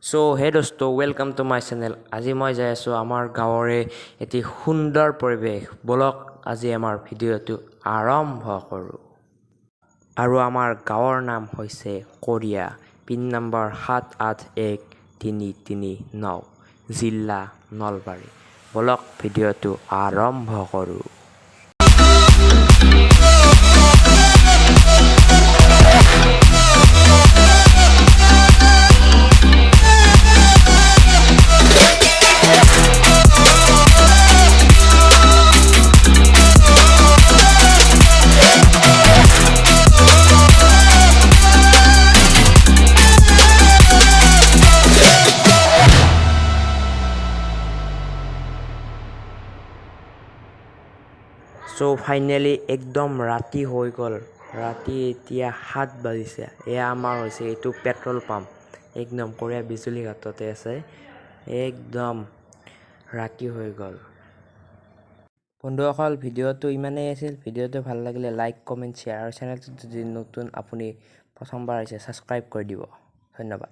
So hey দোস্ত welcome to my channel. আজি মই যাই আছোঁ আমাৰ গাঁৱৰে এটি সুন্দৰ পৰিৱেশ। বলক আজি আমাৰ ভিডিঅ'টো আৰম্ভ কৰোঁ। আৰু আমাৰ গাঁৱৰ নাম হৈছে কৰিয়া, পিন নম্বৰ 781339, জিলা নলবাৰী। বলক ভিডিঅ'টো আৰম্ভ কৰোঁ। সো ফাইনেলি একদম ৰাতি হৈ গ'ল। ৰাতি এতিয়া 7 বাজিছে। এয়া আমাৰ হৈছে এইটো পেট্ৰল পাম্প, একদম কৰিয়া বিজুলী ঘাটতে আছে। একদম ৰাতি হৈ গ'ল। বন্ধুসকল, ভিডিঅ'টো ইমানেই আছিল। ভিডিঅ'টো ভাল লাগিলে লাইক, কমেণ্ট, শ্বেয়াৰ আৰু চেনেলটো যদি নতুন আপুনি প্ৰথমবাৰ আহিছে ছাবস্ক্ৰাইব কৰি দিব। ধন্যবাদ।